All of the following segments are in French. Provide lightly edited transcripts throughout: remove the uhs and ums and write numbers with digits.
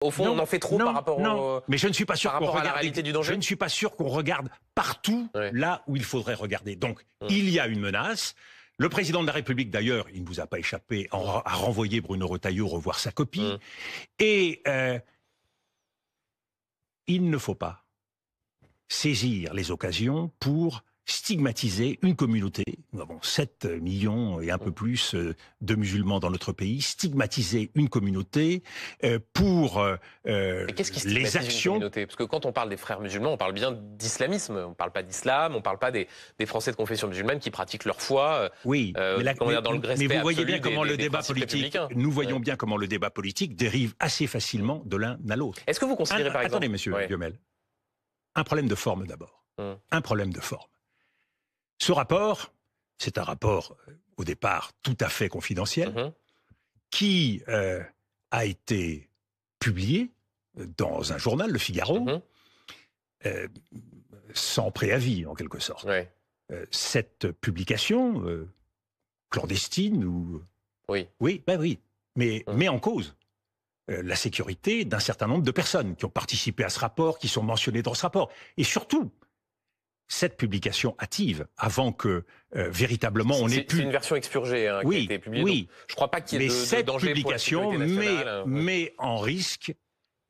Au fond, on en fait trop par rapport mais je ne suis pas sûr qu'on regarde la réalité du danger. Je ne suis pas sûr qu'on regarde partout là où il faudrait regarder. Donc, il y a une menace. Le président de la République, d'ailleurs, il ne vous a pas échappé, a renvoyé Bruno Retailleau revoir sa copie. Et il ne faut pas saisir les occasions pour stigmatiser une communauté. Nous avons 7 millions et un peu plus de musulmans dans notre pays. Stigmatiser une communauté pour qu'est-ce qui les actions. Une communauté ? Parce que quand on parle des frères musulmans, on parle bien d'islamisme. On ne parle pas d'islam, on ne parle pas des Français de confession musulmane qui pratiquent leur foi. Oui, dans le mais vous voyez bien comment le débat politique. Nous voyons bien comment le débat politique dérive assez facilement de l'un à l'autre. Est-ce que vous considérez par exemple... Attendez, monsieur Duhamel. Un problème de forme d'abord. Un problème de forme. Ce rapport, c'est un rapport au départ tout à fait confidentiel, qui a été publié dans un journal, Le Figaro, sans préavis en quelque sorte. Cette publication clandestine ou... Oui, mais met en cause la sécurité d'un certain nombre de personnes qui ont participé à ce rapport, qui sont mentionnées dans ce rapport. Et surtout, cette publication hâtive, avant que véritablement on ait pu... C'est une version expurgée qui a été publiée. Oui, je ne crois pas qu'il y ait de danger pour la sécurité nationale. met en risque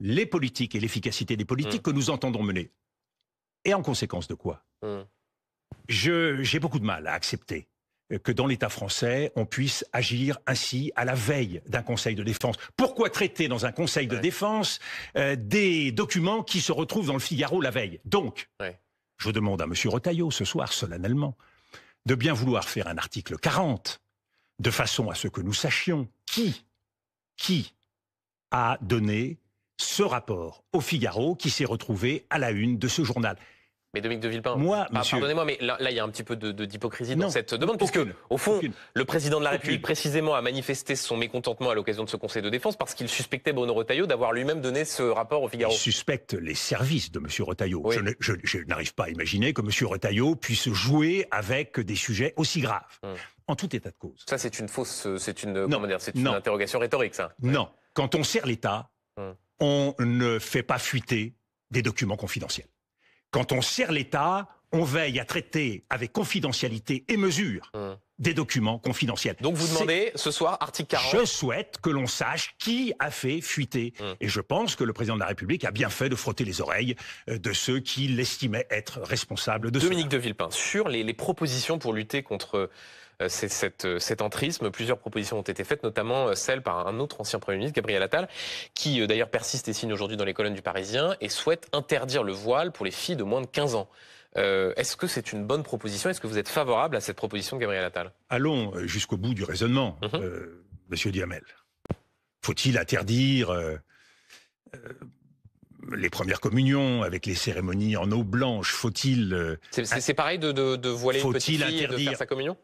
les politiques et l'efficacité des politiques que nous entendons mener. Et en conséquence de quoi j'ai beaucoup de mal à accepter que dans l'État français, on puisse agir ainsi à la veille d'un Conseil de défense. Pourquoi traiter dans un Conseil de défense des documents qui se retrouvent dans le Figaro la veille? Donc, je demande à M. Retailleau ce soir, solennellement, de bien vouloir faire un article 40, de façon à ce que nous sachions qui a donné ce rapport au Figaro qui s'est retrouvé à la une de ce journal. Mais Dominique de Villepin, monsieur... pardonnez-moi, mais là, il y a un petit peu d'hypocrisie dans cette demande, puisque, au fond, le président de la République, précisément, a manifesté son mécontentement à l'occasion de ce Conseil de défense parce qu'il suspectait Bruno Retailleau d'avoir lui-même donné ce rapport au Figaro. Il suspecte les services de M. Retailleau. Je n'arrive pas à imaginer que M. Retailleau puisse jouer avec des sujets aussi graves. En tout état de cause. Ça, c'est une fausse... C'est une interrogation rhétorique, ça. Non. Quand on sert l'État, on ne fait pas fuiter des documents confidentiels. Quand on sert l'État, on veille à traiter avec confidentialité et mesure des documents confidentiels. Donc vous demandez ce soir, article 40... Je souhaite que l'on sache qui a fait fuiter. Et je pense que le président de la République a bien fait de frotter les oreilles de ceux qui l'estimaient être responsables de cela. Dominique de Villepin, sur les propositions pour lutter contre... cet entrisme. Plusieurs propositions ont été faites, notamment celle par un autre ancien Premier ministre, Gabriel Attal, qui d'ailleurs persiste et signe aujourd'hui dans les colonnes du Parisien et souhaite interdire le voile pour les filles de moins de 15 ans. Est-ce que c'est une bonne proposition? Est-ce que vous êtes favorable à cette proposition de Gabriel Attal? Allons jusqu'au bout du raisonnement, Monsieur Duhamel. Faut-il interdire les premières communions avec les cérémonies en eau blanche? Faut-il... C'est pareil de voiler une petite fille et de faire sa communion?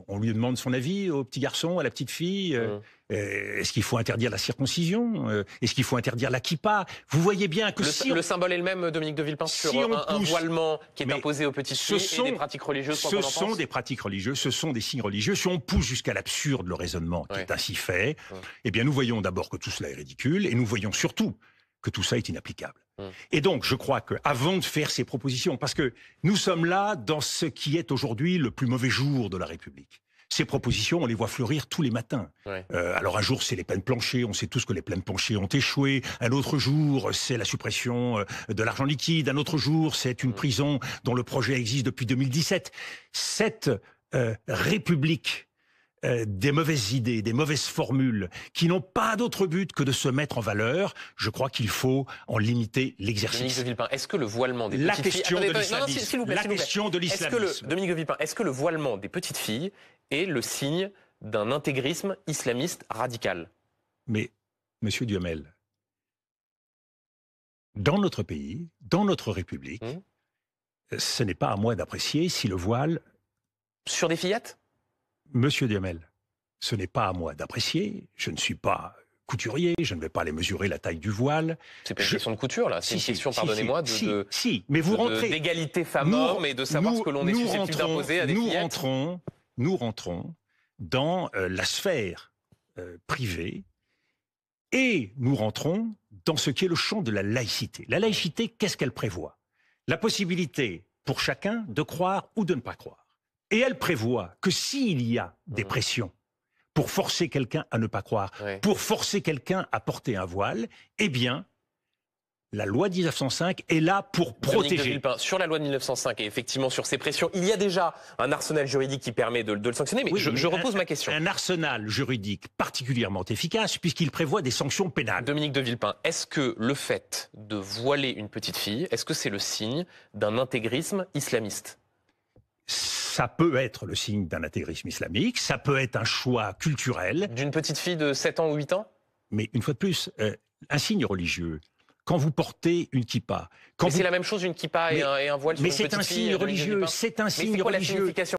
On lui demande son avis au petit garçon, à la petite fille. Est-ce qu'il faut interdire la circoncision? Est-ce qu'il faut interdire la kippa? Vous voyez bien que le symbole est le même, Dominique de Villepin, sur un voilement qui est imposé aux petites filles et des pratiques religieuses. Ce sont des pratiques religieuses, ce sont des signes religieux. Si on pousse jusqu'à l'absurde le raisonnement qui est ainsi fait, eh bien nous voyons d'abord que tout cela est ridicule et nous voyons surtout que tout ça est inapplicable. Et donc, je crois qu'avant de faire ces propositions, parce que nous sommes là dans ce qui est aujourd'hui le plus mauvais jour de la République. Ces propositions, on les voit fleurir tous les matins. Alors un jour, c'est les peines planchers. On sait tous que les peines planchers ont échoué. Un autre jour, c'est la suppression de l'argent liquide. Un autre jour, c'est une prison dont le projet existe depuis 2017. Cette République des mauvaises idées, des mauvaises formules, qui n'ont pas d'autre but que de se mettre en valeur, je crois qu'il faut en limiter l'exercice. Dominique de Villepin, est-ce que le voilement des petites filles... La question de l'islamisme. Dominique de Villepin, est-ce que le voilement des petites filles est le signe d'un intégrisme islamiste radical? Mais, Monsieur Duhamel, dans notre pays, dans notre République, ce n'est pas à moi d'apprécier si le voile... Sur des fillettes? Monsieur Duhamel, ce n'est pas à moi d'apprécier, je ne suis pas couturier, je ne vais pas aller mesurer la taille du voile. C'est pas une question de couture, là, c'est une question, pardonnez-moi, mais vous rentrez... d'égalité femmes-hommes et de savoir ce que l'on est susceptible d'imposer à des fillettes. Nous rentrons dans la sphère privée Et nous rentrons dans ce qui est le champ de la laïcité. La laïcité, qu'est-ce qu'elle prévoit? La possibilité pour chacun de croire ou de ne pas croire. Et elle prévoit que s'il y a des pressions pour forcer quelqu'un à ne pas croire, pour forcer quelqu'un à porter un voile, eh bien, la loi de 1905 est là pour protéger. Sur la loi de 1905 et effectivement sur ces pressions, il y a déjà un arsenal juridique qui permet de le sanctionner, mais je repose ma question. Un arsenal juridique particulièrement efficace puisqu'il prévoit des sanctions pénales. Dominique de Villepin, est-ce que le fait de voiler une petite fille, est-ce que c'est le signe d'un intégrisme islamiste? Ça peut être le signe d'un intégrisme islamique, ça peut être un choix culturel. D'une petite fille de 7 ans ou 8 ans? Mais une fois de plus, un signe religieux, quand vous portez une kippa... C'est la même chose une kippa et un voile sur une petite fille? Mais c'est un signe religieux, c'est un signe religieux.